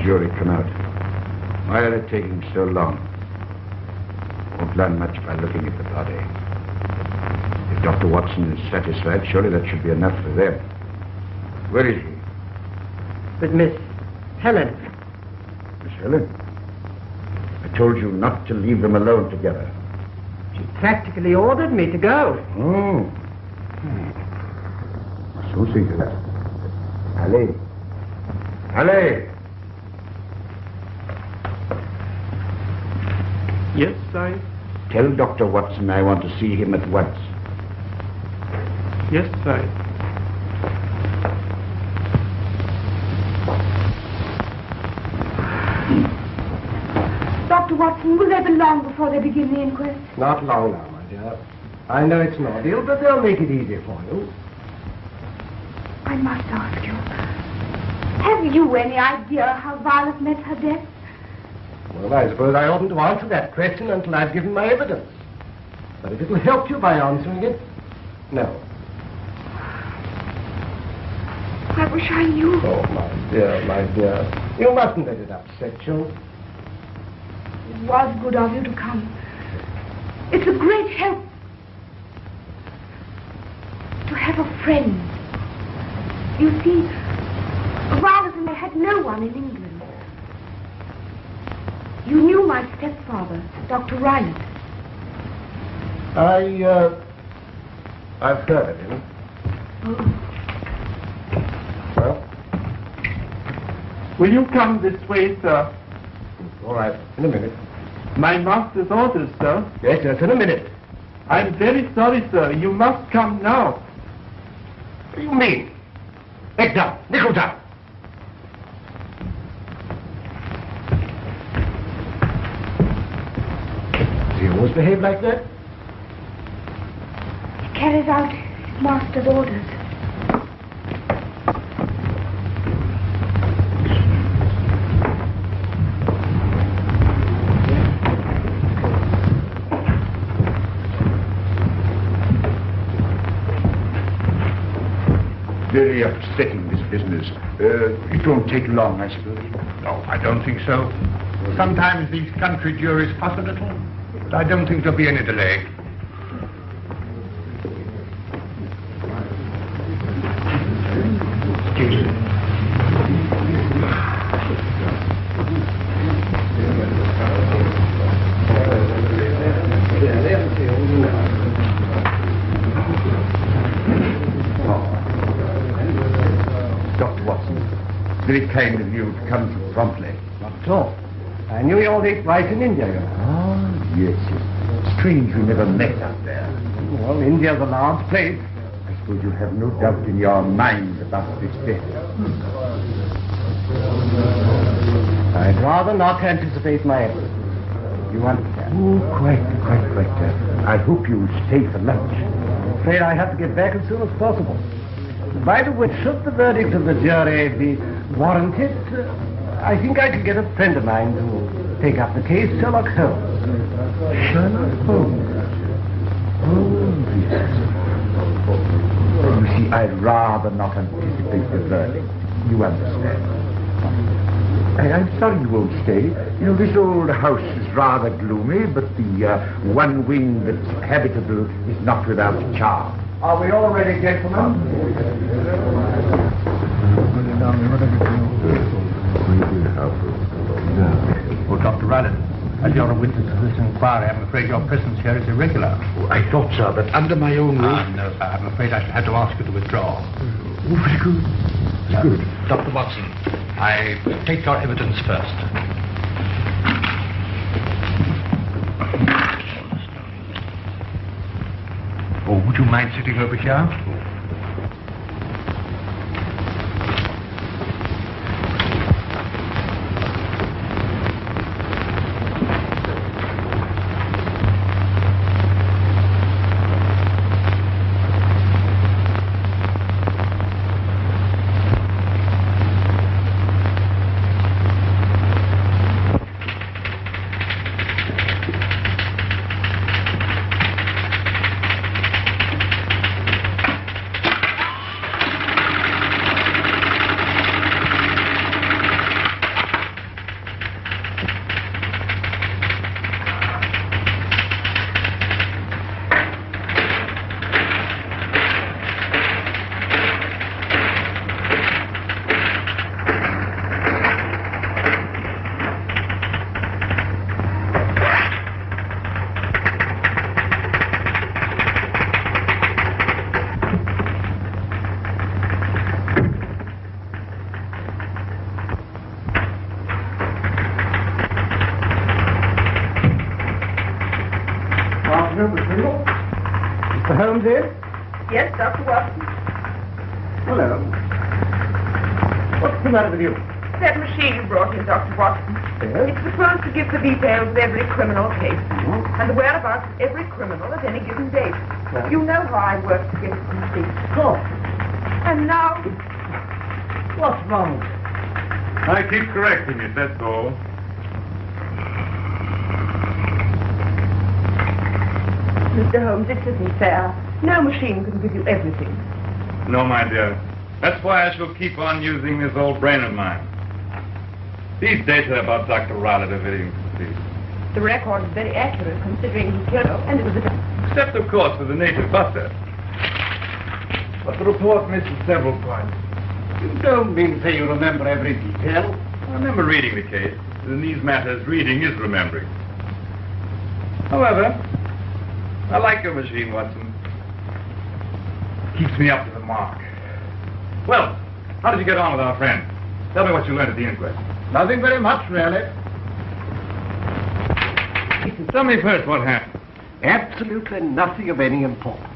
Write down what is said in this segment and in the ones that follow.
Jury come out. Why are they taking so long? Won't learn much by looking at the body. If Dr. Watson is satisfied, surely that should be enough for them. Where is he? With Miss Helen. Miss Helen? I told you not to leave them alone together. She practically ordered me to go. Oh. So see to that. Allez. Allez! Yes, I... Tell Dr. Watson I want to see him at once. Yes, I... Dr. Watson, will they be long before they begin the inquest? Not long now, my dear. I know it's an ordeal, but they'll make it easy for you. I must ask you, have you any idea how Violet met her death? Well, I suppose I oughtn't to answer that question until I've given my evidence. But if it'll help you by answering it, no. I wish I knew. Oh, my dear. You mustn't let it upset you. It was good of you to come. It's a great help to have a friend. You see, Violet and I had no one in England. You knew my stepfather, Dr. Wright. I've heard of him. Oh. Well? Will you come this way, sir? All right, in a minute. My master's orders, sir. Yes, in a minute. I'm very sorry, sir. You must come now. What do you mean? Legs down, nickels down. Does he always behave like that? He carries out his master's orders. Very upsetting, this business. It won't take long, I suppose. No, I don't think so. Sometimes these country juries fuss a little, but I don't think there'll be any delay. Very kind of you to come so promptly. Not at all. I knew you all ate right in India, you know. Oh, yes. Strange we never met out there. Well, India's a large place. I suppose you have no doubt in your mind about this death. I'd rather not anticipate my evidence. You understand? Oh, quite. I hope you'll stay for lunch. I'm afraid I have to get back as soon as possible. By the way, should the verdict of the jury be warranted, I think I could get a friend of mine to take up the case, Sherlock Holmes. Sherlock Holmes? Oh, yes. You see, I'd rather not anticipate the verdict. You understand. I'm sorry you won't stay. You know, this old house is rather gloomy, but the one wing that's habitable is not without charm. Are we all ready, gentlemen? Well, Dr. Rylance, as you're a witness to this inquiry, I'm afraid your presence here is irregular. Oh, I thought so, but under my own roof... No, sir, I'm afraid I shall have to ask you to withdraw. Oh, very good. Good. Dr. Watson, I take your evidence first. Oh, would you mind sitting over here? Holmes? Yes, Dr. Watson. Hello. What's the matter with you? That machine you brought in, Dr. Watson. Yes? It's supposed to give the details of every criminal case Mm-hmm. and the whereabouts of every criminal at any given date. Well. You know how I work to get it complete. Oh, And now, what's wrong? I keep correcting it, that's all. Mr. Holmes, this isn't fair. No machine can give you everything. No, my dear. That's why I shall keep on using this old brain of mine. These data about Dr. Riley are very incomplete. The record is very accurate considering he killed her, and it was a... Except, of course, for the native butler. But the report misses several points. You don't mean to say you remember every detail? I remember reading the case. In these matters, reading is remembering. However, I like your machine, Watson. Keeps me up to the mark. Well, how did you get on with our friend? Tell me what you learned at the inquest. Nothing very much, really. Tell me first what happened. Absolutely nothing of any importance.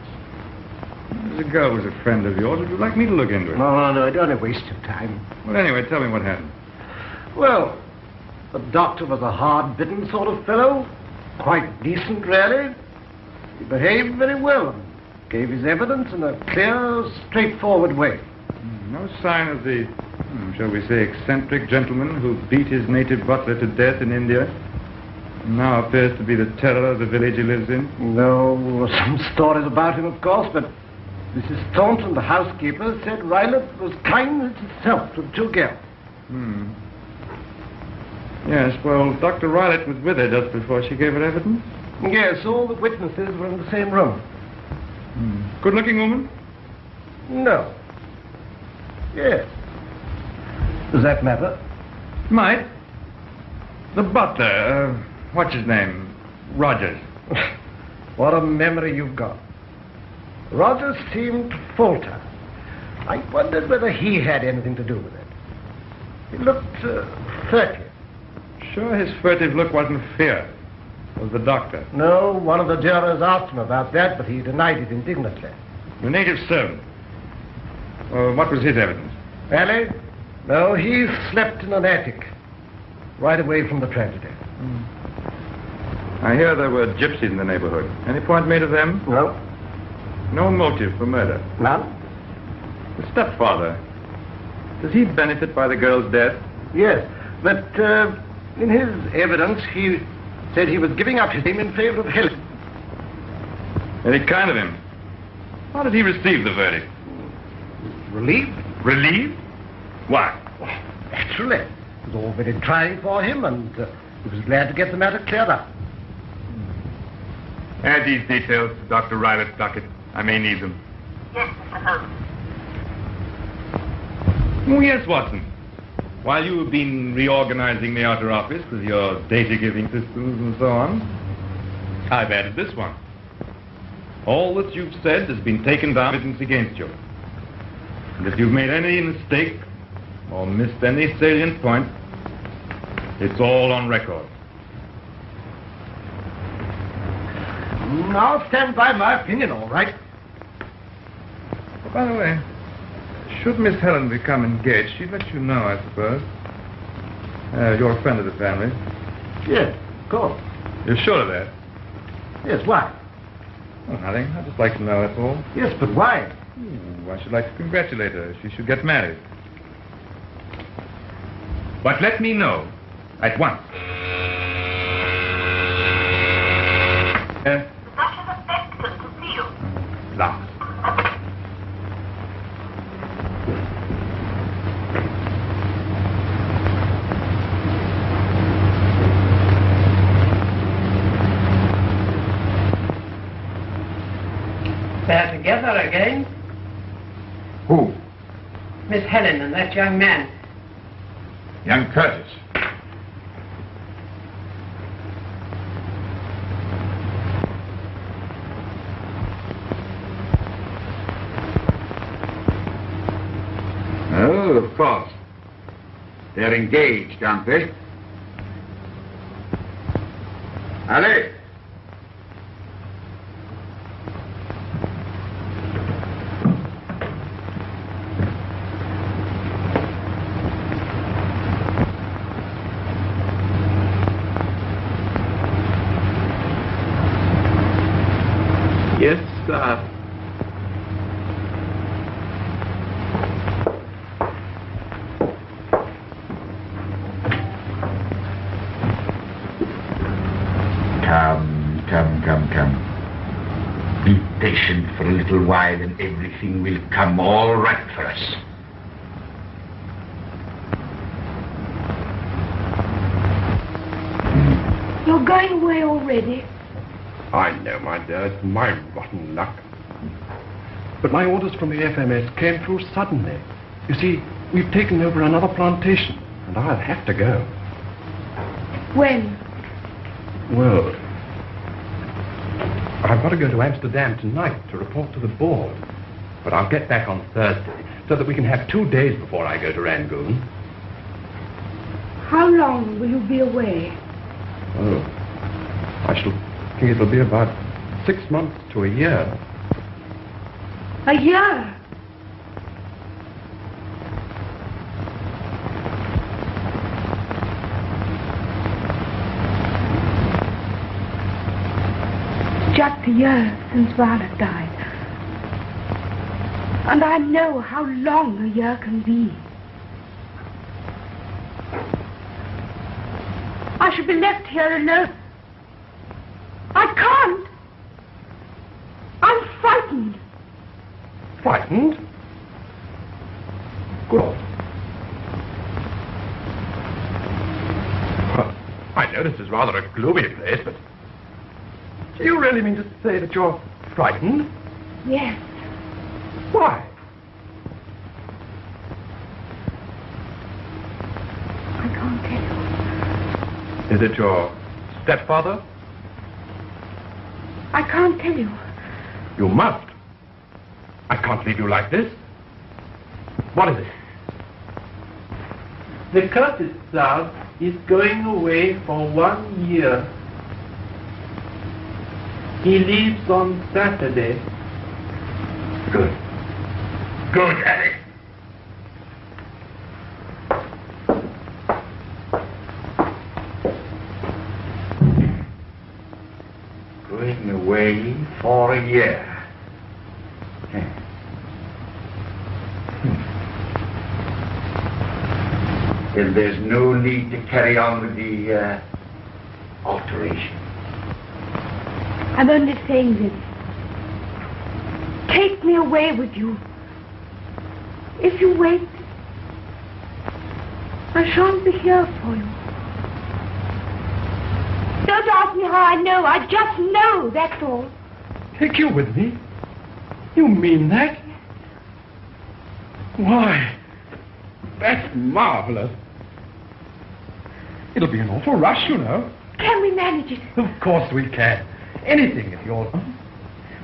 The girl was a friend of yours. Would you like me to look into it? No, don't waste your time. Well, anyway, tell me what happened. Well, the doctor was a hard-bitten sort of fellow. Quite decent, really. He behaved very well and gave his evidence in a clear, straightforward way. No sign of the, shall we say, eccentric gentleman who beat his native butler to death in India and now appears to be the terror of the village he lives in? No, some stories about him, of course, but Mrs. Thornton, the housekeeper, said Rylett was kindness itself to the two girls. Yes, well, Dr. Rylett was with her just before she gave her evidence. Yes, all the witnesses were in the same room. Good-looking woman? No. Yes. Does that matter? Might. The butler, what's his name? Rogers. What a memory you've got. Rogers seemed to falter. I wondered whether he had anything to do with it. He looked furtive. Sure his furtive look wasn't fear. Was the doctor? No, one of the jurors asked him about that, but he denied it indignantly. The native servant. What was his evidence? Alley? No, he slept in an attic, right away from the tragedy. I hear there were gypsies in the neighborhood. Any point made of them? No. No motive for murder. None? The stepfather. Does he benefit by the girl's death? Yes, but in his evidence, he said he was giving up his name in favor of Helen. Very kind of him. How did he receive the verdict? Relieved? Relieved? Why? Naturally. It was all very trying for him, and he was glad to get the matter cleared up. Add these details to Dr. Rylett's docket. I may need them. Yes, Mr. Holmes. Oh, yes, Watson. While you have been reorganizing the outer office with your data-giving systems and so on, I've added this one. All that you've said has been taken down evidence against you. And if you've made any mistake or missed any salient point, it's all on record. I'll stand by my opinion, all right. By the way, should Miss Helen become engaged, she'd let you know, I suppose. You're a friend of the family. Yes, of course. You're sure of that? Yes, why? Oh, nothing. I'd just like to know, that's all. Yes, but why? I should like to congratulate her. She should get married. But let me know at once. The Duchess of Speckled to see you. Last. They're together again. Who? Miss Helen and that young man. Young Curtis. Oh, of course. They're engaged, aren't they? Ali! sir. Come. Be patient for a little while and everything will come all right for us. You're going away already? I know, my dear, it's my rotten luck. But my orders from the FMS came through suddenly. You see, we've taken over another plantation, and I'll have to go. When? Well, I've got to go to Amsterdam tonight to report to the board. But I'll get back on Thursday, so that we can have 2 days before I go to Rangoon. How long will you be away? Oh, I shall think it'll be about 6 months to a year. A year? Just a year since Violet died. And I know how long a year can be. I should be left here alone. I can't. I'm frightened. Frightened? Good. Well, I know this is rather a gloomy place, but do you really mean to say that you're frightened? Yes. Why? I can't tell you. Is it your stepfather? I can't tell you. You must. I can't leave you like this. What is it? The Curtis South is going away for 1 year. He leaves on Saturday. Good. Good, Harry. Going away for a year. Then there's no need to carry on with the alteration. I'm only saying this. Take me away with you. If you wait, I shan't be here for you. Don't ask me how I know. I just know, that's all. Take you with me? You mean that? Why, that's marvelous. It'll be an awful rush, you know. Can we manage it? Of course we can. Anything if you're...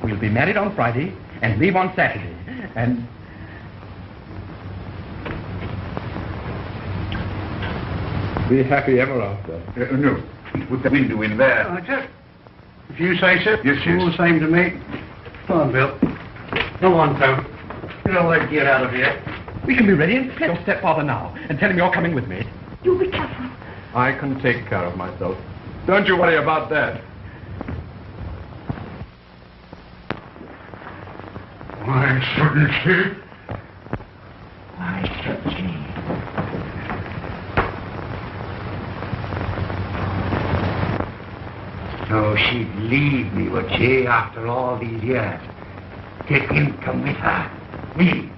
We'll be married on Friday and leave on Saturday. And... be happy ever after. No. Put the window in there. Just, if you say so. Yes, yes. All the same to me. Come on, Bill. Come on, Tom. Get all that gear out of here. We can be ready and tell your stepfather now and tell him you're coming with me. You be careful. I can take care of myself. Don't you worry about that. Why shouldn't she? Why should she? So she'd leave me, would she, after all these years? Take him come with her. Me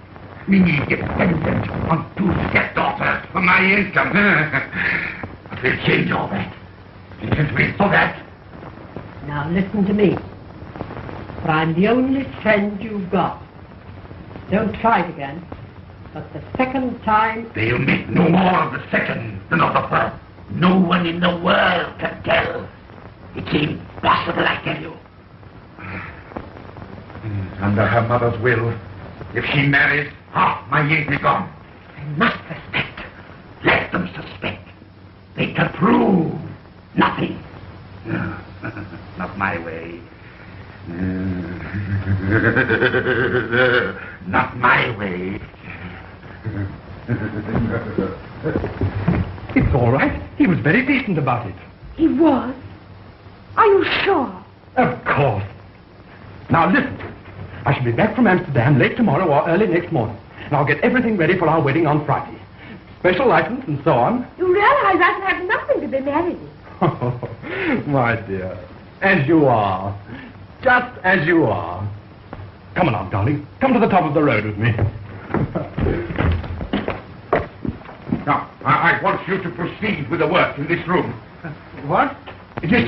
dependent on 2 stepdaughters for my income. But we'll change all that. Didn't we for that? Now listen to me. For I'm the only friend you've got. Don't try it again. But the second time... They'll make no more of the second than of the first. No one in the world can tell. It's impossible, I tell you. Under her mother's will, if she marries, half my years is gone. They must suspect. Let them suspect. They can prove nothing. No, not my way. Not my way. It's all right. He was very decent about it. He was? Are you sure? Of course. Now listen. I shall be back from Amsterdam late tomorrow or early next morning. And I'll get everything ready for our wedding on Friday. Special license and so on. You realize I shall have nothing to be married in. Oh, my dear. As you are. Just as you are. Come along, darling. Come to the top of the road with me. Now, I want you to proceed with the work in this room. What? Yes,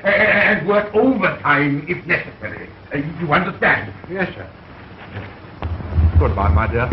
and work overtime if necessary. You understand? Yes, sir. Goodbye, my dear.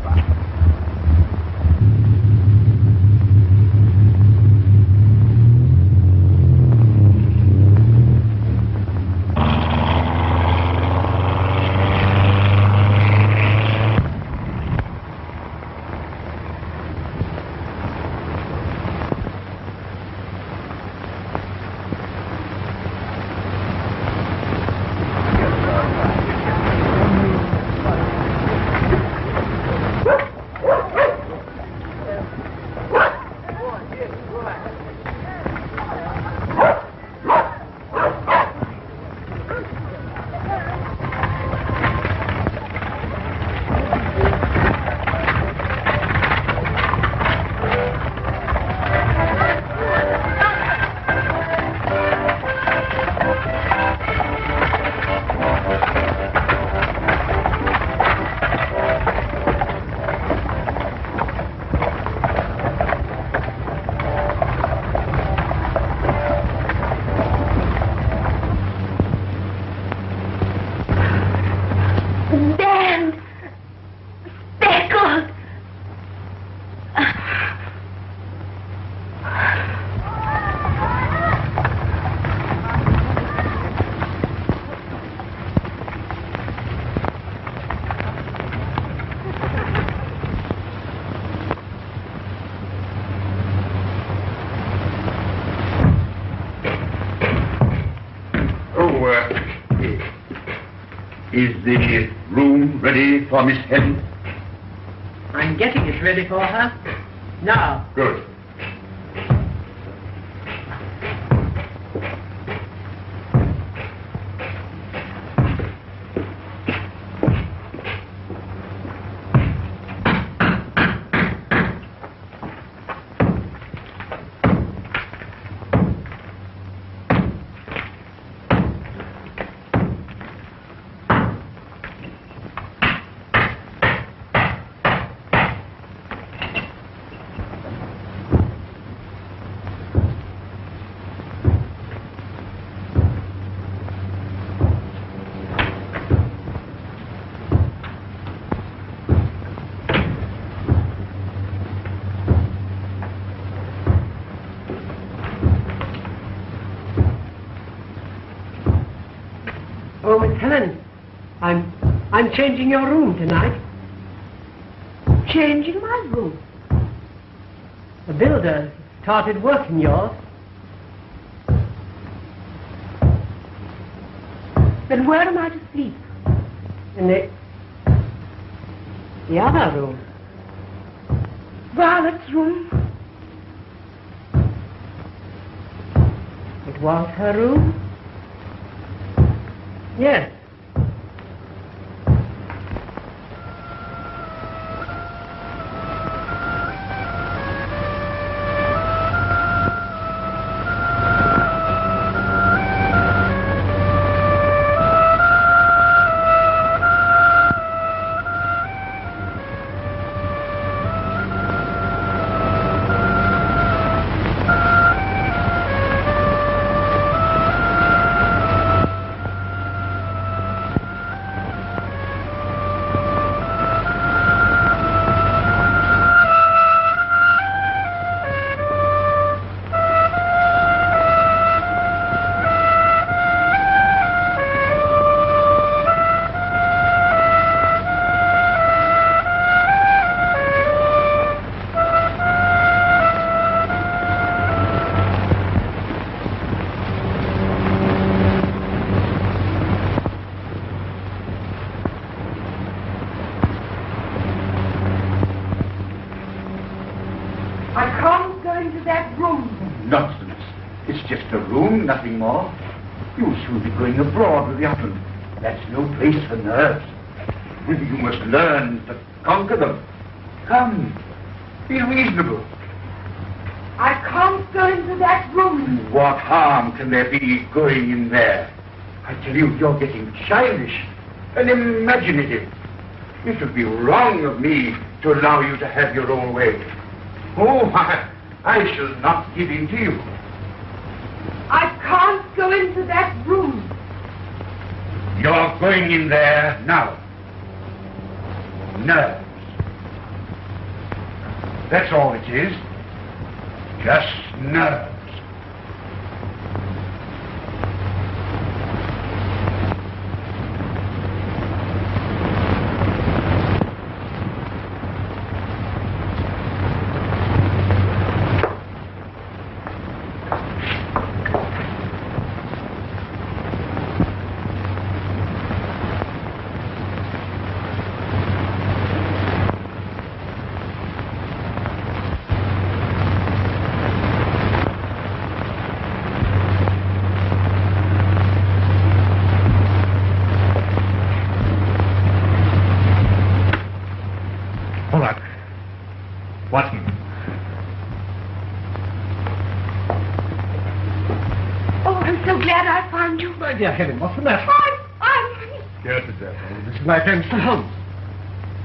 Is the room ready for Miss Helen? I'm getting it ready for her. Now. Good. Oh, Miss Helen, I'm changing your room tonight. Changing my room? The builder started work in yours. Then where am I to sleep? In the other room. Violet's room? It was her room? Yes. Nonsense. It's just a room, nothing more. You'll soon be going abroad with the upland. That's no place for nerves. You must learn to conquer them. Come, be reasonable. I can't go into that room. What harm can there be going in there? I tell you, you're getting childish and imaginative. It would be wrong of me to allow you to have your own way. Oh, I shall not give in to you. I can't go into that room. You're going in there now. Nerves. That's all it is. Just nerves. Watson. Oh, I'm so glad I found you. My dear Helen, what's the matter? I'm Scared to death. This is my friend Mr. Holmes.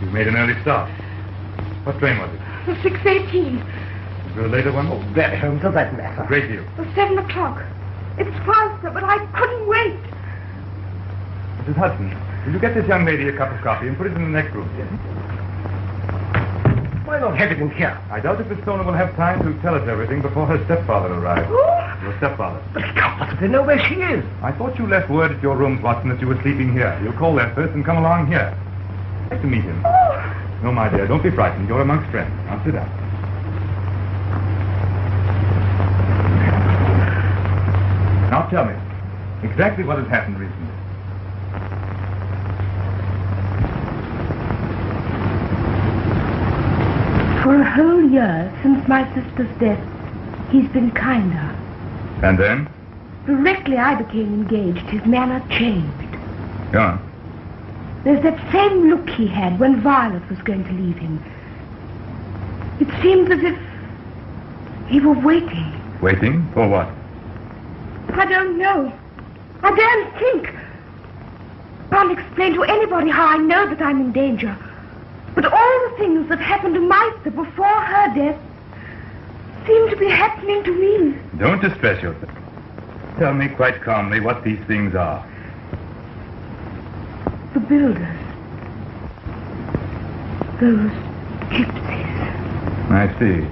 You made an early start. What train was it? the 6:18. Was there a later one? Oh, very Holmes, does that matter? A great deal. The 7 o'clock. It's faster, but I couldn't wait. Mrs. Hudson, will you get this young lady a cup of coffee and put it in the next room? Why not have it in here? I doubt if Miss Stoner will have time to tell us everything before her stepfather arrives. Oh, Your stepfather. But he can't possibly know where she is. I thought you left word at your rooms, Watson, that you were sleeping here. You'll call there first and come along here. I'd like to meet him. oh. No, my dear, don't be frightened. You're amongst friends. Now sit down. Now tell me, exactly what has happened recently. For a whole year since my sister's death, he's been kinder. And then? Directly I became engaged, his manner changed. Go on. There's that same look he had when Violet was going to leave him. It seemed as if he were waiting. Waiting? For what? I don't know. I daren't think. Can't explain to anybody how I know that I'm in danger. But all the things that happened to Meister before her death seem to be happening to me. Don't distress yourself. Tell me quite calmly what these things are. The builders. Those gypsies. I see.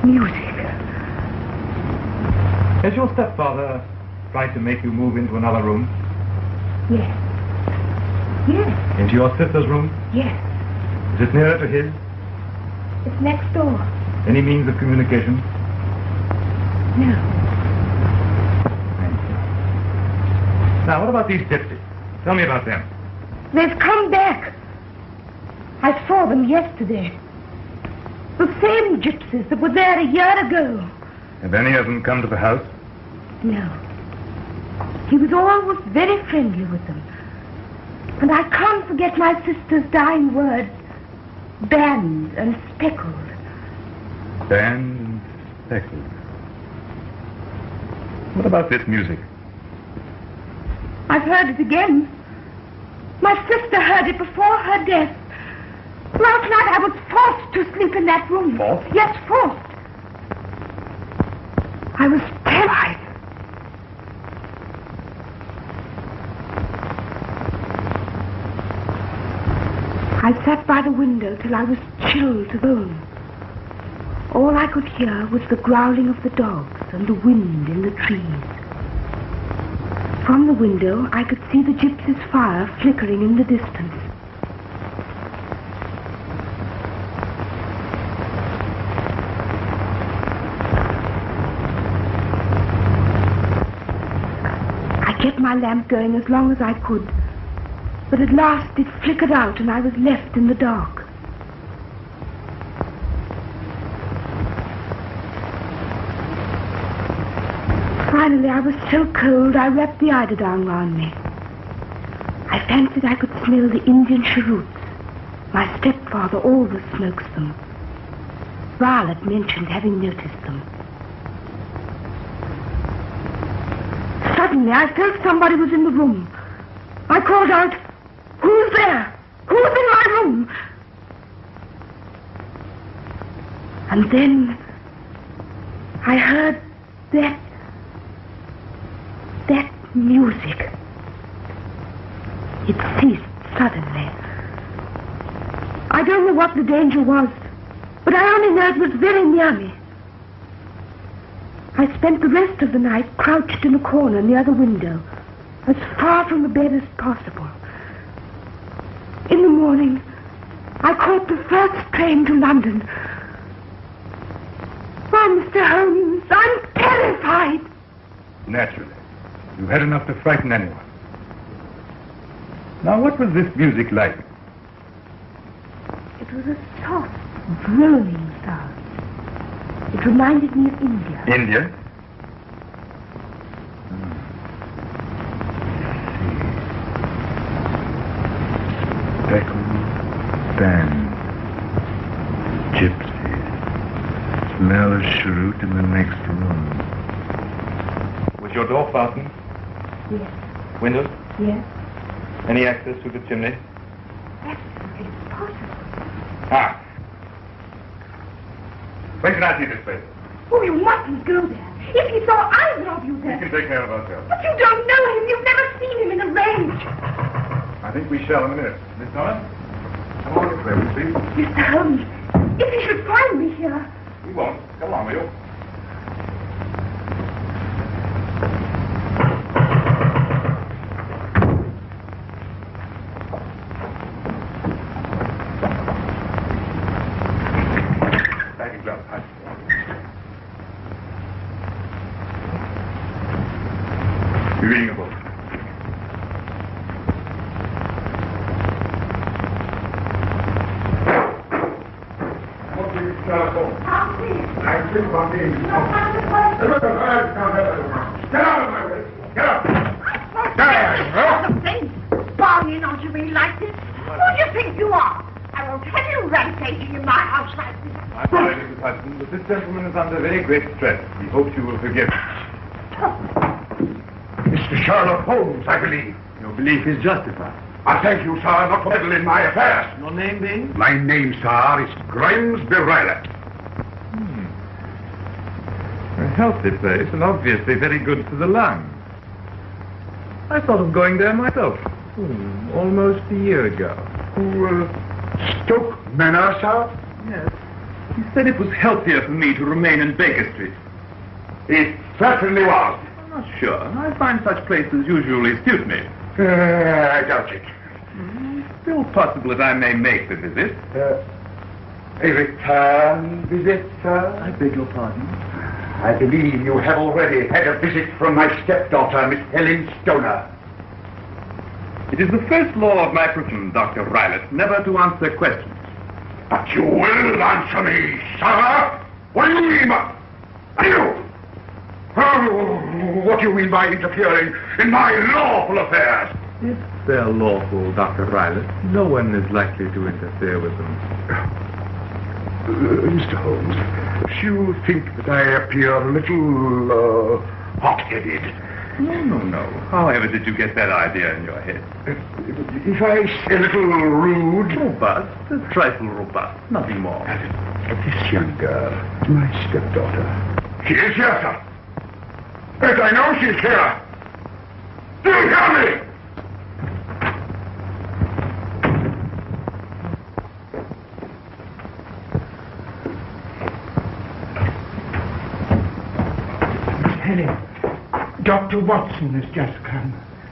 Music. Has your stepfather tried to make you move into another room? Yes. Yes. Into your sister's room? Yes. Is it nearer to his? It's next door. Any means of communication? No. Thank you. Now, what about these gypsies? Tell me about them. They've come back. I saw them yesterday. The same gypsies that were there a year ago. Have any of them come to the house? No. He was always very friendly with them. And I can't forget my sister's dying words. Banned and speckled. Banned and speckled. What about this music? I've heard it again. My sister heard it before her death. Last night I was forced to sleep in that room. Forced? Yes, forced. I was terrified. I sat by the window till I was chilled to bone. All I could hear was the growling of the dogs and the wind in the trees. From the window, I could see the gypsy's fire flickering in the distance. I kept my lamp going as long as I could, but at last it flickered out and I was left in the dark. Finally, I was so cold I wrapped the eiderdown round me. I fancied I could smell the Indian cheroots. My stepfather always smokes them. Violet mentioned having noticed them. Suddenly, I felt somebody was in the room. I called out, "Who's there? Who's in my room?" And then I heard that music. It ceased suddenly. I don't know what the danger was, but I only know it was very near me. I spent the rest of the night crouched in a corner near the window, as far from the bed as possible. In the morning, I caught the first train to London. Oh, Mr. Holmes, I'm terrified. Naturally. You had enough to frighten anyone. Now, what was this music like? It was a soft, droning sound. It reminded me of India. India? Speckled band. Gypsies. Smell a cheroot in the next room. Was your door fastened? Yes. Windows? Yes. Any access to the chimney? Absolutely impossible. Ah. When can I see this place? Oh, you mustn't go there. If he saw either of you We there. can take care of ourselves. But you don't know him. You've never seen him in a range. I think we shall in a minute. Miss Norris? Come on this way, will you please? Mr. Holmes, if he should find me here. We won't. Come on, will you? You're reading a book. Sherlock Holmes. I think I'm being... Get out of my way! Get up! Bargaining onto me like this? Who do you think you are? I won't have you rampaging in my house like this. I'm sorry, Mrs. Hudson, but this gentleman is under very great stress. He hopes you will forgive him. Mr. Sherlock Holmes, I believe. Your belief is justified. I thank you, sir, not to meddle in my affairs. Your name being? My name, sir, is Grimsby Riley. A healthy place, and obviously very good for the lungs. I thought of going there myself, almost a year ago. Stoke Manor, sir? Yes. He said it was healthier for me to remain in Baker Street. It certainly was. I'm not sure. I find such places usually suit me. I doubt it. Still possible that I may make the visit. A return visit, sir? I beg your pardon? I believe you have already had a visit from my stepdaughter, Miss Helen Stoner. It is the first law of my profession, Dr. Rylett, never to answer questions. But you will answer me, sir. What do you mean by... You! What do you mean by interfering in my lawful affairs? If they're lawful, Dr. Rylett, no one is likely to interfere with them. Mr. Holmes, you think that I appear a little, hot-headed? No. However did you get that idea in your head? If I say a little rude... Robust, a trifle robust, nothing more. This young girl, my stepdaughter. She is here, sir. Yes, I know she's here. Do you hear me? Helen, Dr. Watson has just come.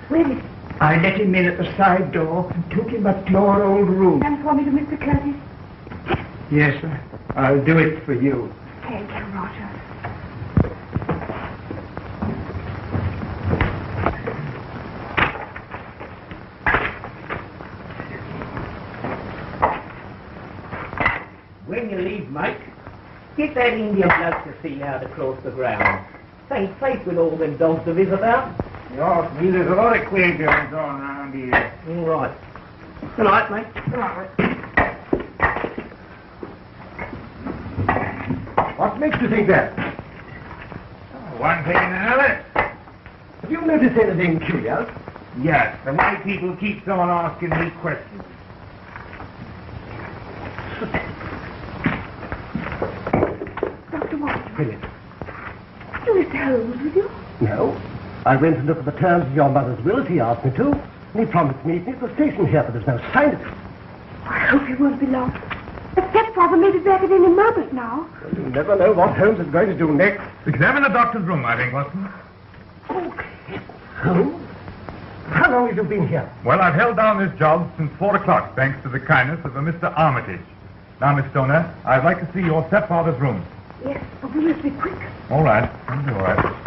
Where is he? I let him in at the side door and took him up to your old room. Send for me to Mr. Curtis. Yes, sir. I'll do it for you. Thank you, Roger. When you leave, Mike, get that Indian bloke to see how to cross the ground. Same place with all them dogs of his about. Yes, me, there's a lot of queer goings on around here. All right. Good night, mate. Good night, mate. What makes you think that? One thing and another. Have you noticed anything curious? Yes, the way people keep on asking me questions. Dr. Watson, Brilliant. are you Mr. Holmes with you? No. I went to look at the terms of your mother's will as he asked me to, and he promised to meet me at the station here, but there's no sign of it. I hope he won't be long. The stepfather may be back at any moment now. Well, you never know what Holmes is going to do next. Examine the doctor's room, I think, Watson. Okay. Holmes? How long have you been here? Well, I've held down this job since 4 o'clock, thanks to the kindness of a Mr. Armitage. Now, Miss Stoner, I'd like to see your stepfather's room. Yes, but we must be quick. All right. I'll be all right.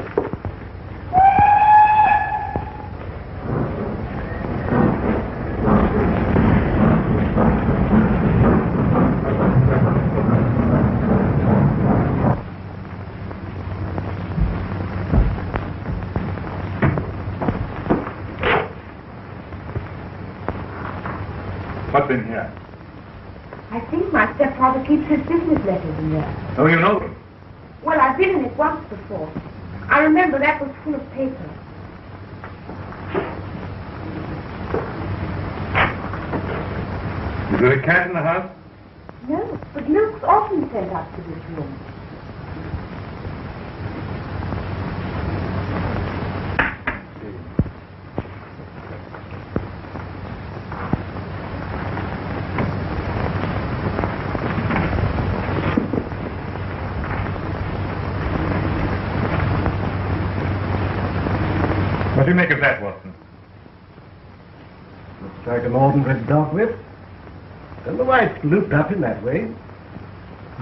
What's in here? I think my stepfather keeps his business letters in there. Oh, you know them? Well, I've been in it once before. I remember that was full of paper. Is there a cat in the house? No, but Luke's often sent up to this room. What do you make of that, Watson? Looks like an ordinary dog whip. Don't know why it's looped up in that way.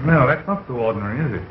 No, that's not so ordinary, is it?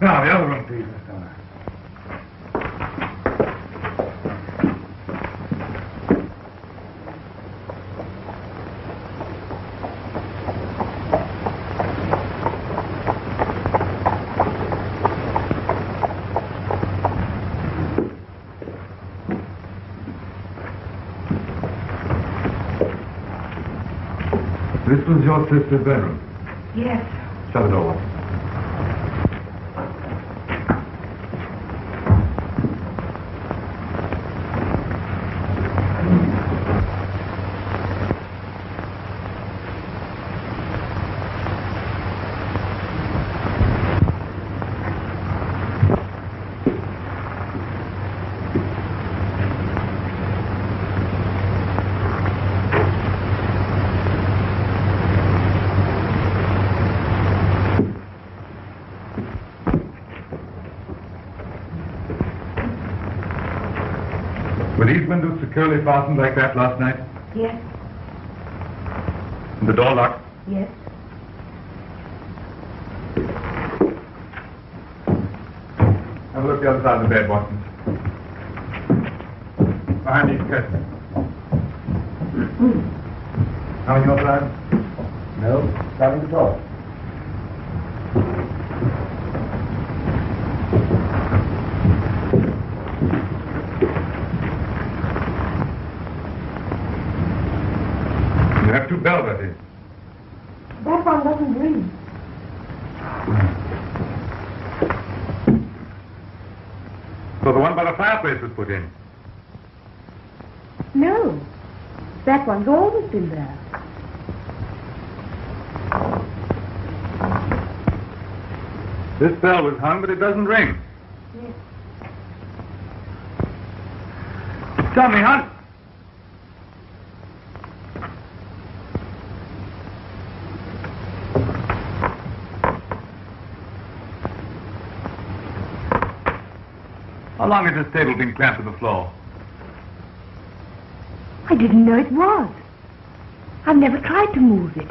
Now, the other room, please, Miss Stoner. This was your sister's bedroom. Yes. Shut the door, Watson. Were these windows securely fastened like that last night? Yes. And the door locked? Yes. Have a look the other side of the bed, Watson. Behind these curtains. Nothing else around? No, nothing at all. You have two bells, I think. That one doesn't ring. So the one by the fireplace was put in? No. That one's always been there. This bell was hung, but it doesn't ring. Yes. Tell me, Hunt. How long has this table been clamped to the floor? I didn't know it was. I've never tried to move it.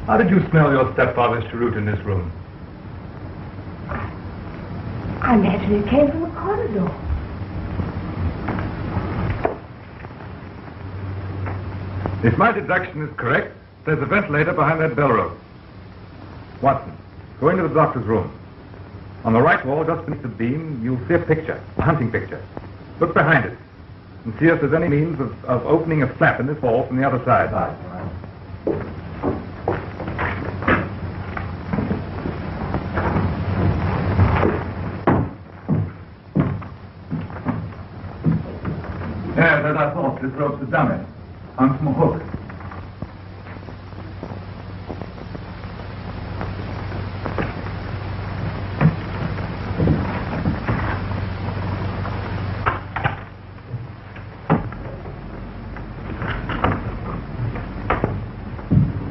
How did you smell your stepfather's cheroot in this room? I imagine it came from the corridor. If my deduction is correct, there's a ventilator behind that bell rope. Watson, go into the doctor's room. On the right wall, just beneath the beam, you'll see a picture, a hunting picture. Look behind it and see if there's any means of opening a flap in this wall from the other side. Yes, as I thought, this rope's a dummy, hung from a hook.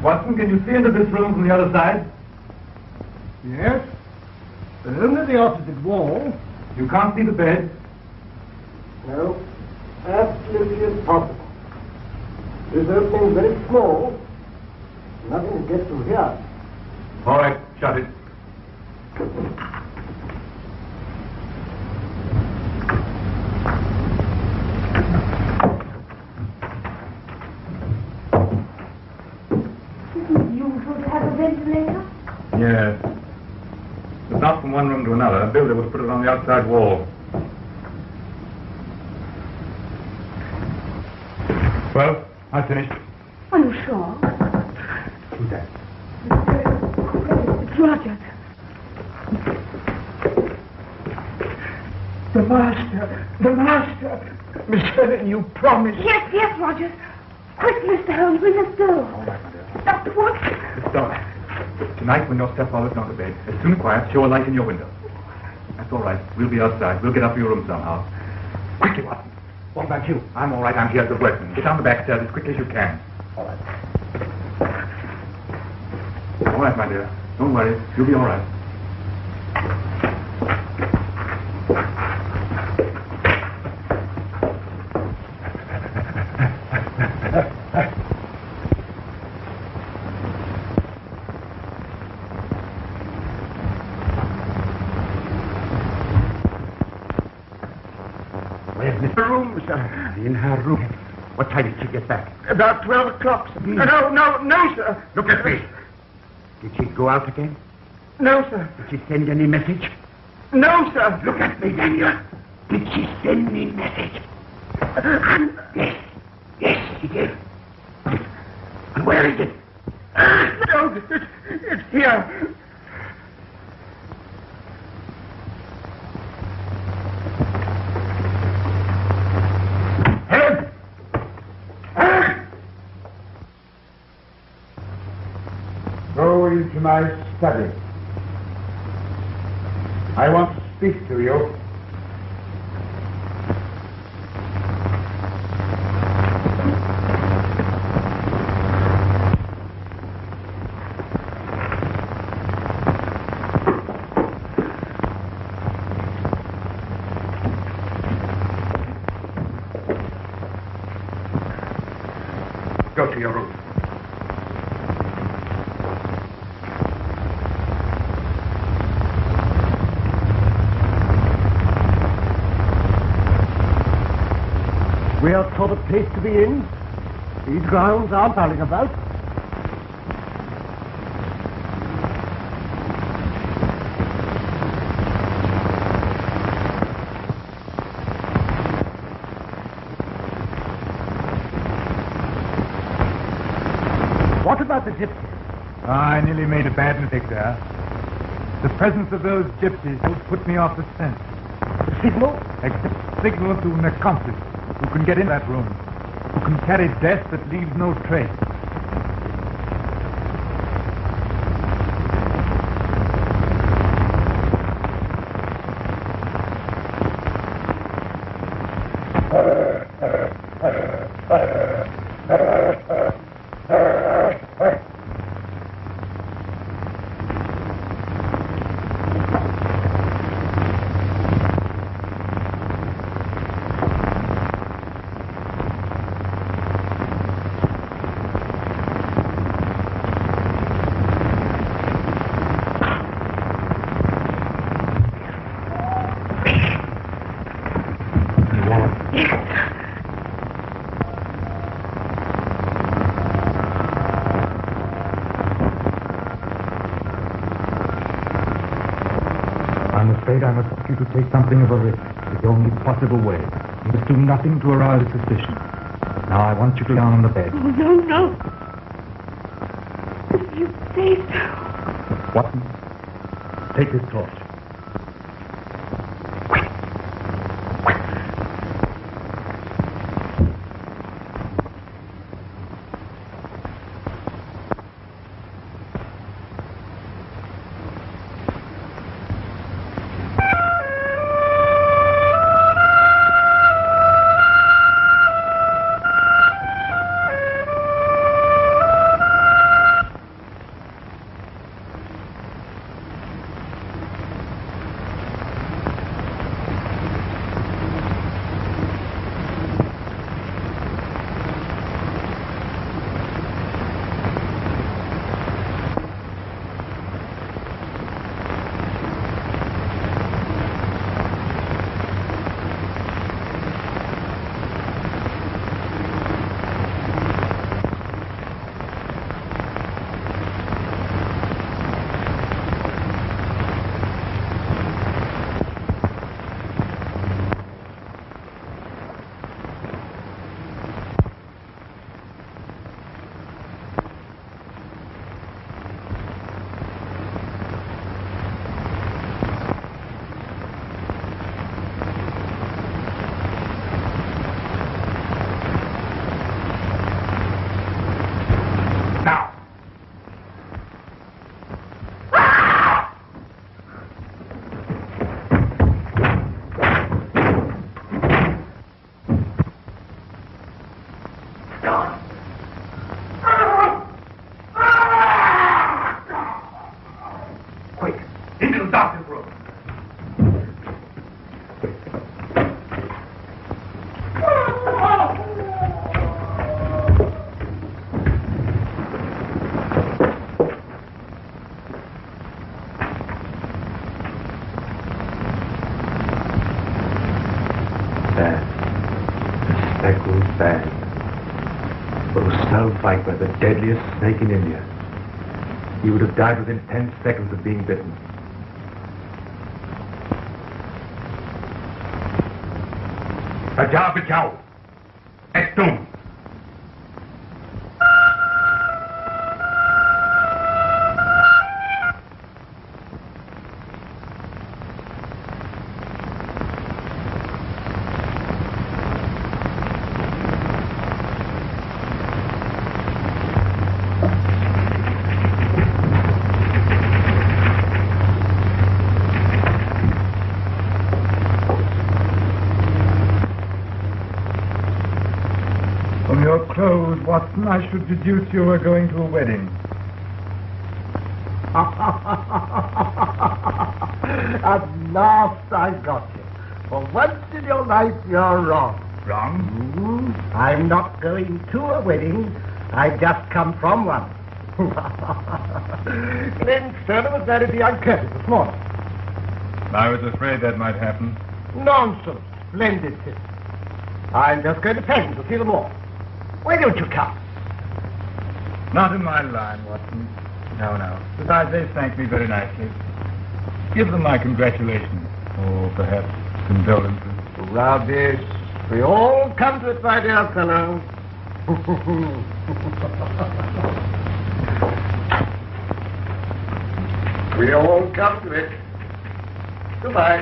Watson, can you see into this room from the other side? Yes. But only the opposite wall. You can't see the bed? No. Absolutely impossible. This opening very small. Nothing to get through here. All right, shut it. Isn't it usual to have a ventilator? Yes. But not from one room to another. A builder would put it on the outside wall. Well, I finished. Are you sure? Who's that? It's Roger. The master. Miss Helen, you promised. Yes, Roger. Quick, Mr. Holmes, we must go. All right, my dear. Dr. Wood. Miss Stoner, tonight when your stepfather's gone to bed, as soon as quiet, show a light in your window. That's all right. We'll be outside. We'll get up to your room somehow. Quickly, Watson. What about you? I'm all right. I'm here as a workman. Get down the back stairs as quickly as you can. All right. All right, my dear. Don't worry. You'll be all right. Where's Mr. Room, sir? In her room. What time did she get back? About 12 o'clock, sir. No, sir. Look at me. Did she go out again? No, sir. Did she send any message? No, sir. Look at me, Daniel. Did she send me message? Yes, she did. And where is it? No, it's here. Go into my study. I want to speak to you. Go to your room. sort of place to be in. These grounds aren't howling about. What about the gypsies? I nearly made a bad mistake there. The presence of those gypsies will put me off the scent. The signal? Except signal to an accomplice who can get in that room, who can carry death that leaves no trace. I'm afraid I must ask you to take something of a risk. It's the only possible way. You must do nothing to arouse suspicion. Now I want you to lie down on the bed. Oh, no. If you say so. Watson, take this torch. Speckled band. Those snowflake the deadliest snake in India. He would have died within 10 seconds of being bitten. बचाओ तुम Watson, I should deduce you were going to a wedding. At last I got you. For once in your life, you're wrong. Wrong? I'm not going to a wedding. I've just come from one. Glenn Turner was married to young Curtis this morning. I was afraid that might happen. Nonsense. Splendid, sis. I'm just going to Pleasant to see them all. Why don't you come? Not in my line, Watson. No, no. Besides, they thanked me very nicely. Give them my congratulations. Or perhaps condolences. Rubbish. We all come to it, my dear fellow. We all come to it. Goodbye.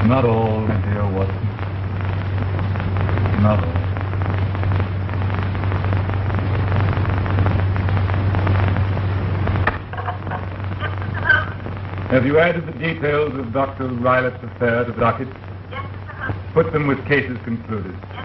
Not all, my dear Watson. Not all. Have you added the details of Dr. Rylett's affair to the docket? Yes, Mr. Holmes. Put them with cases concluded. Yes,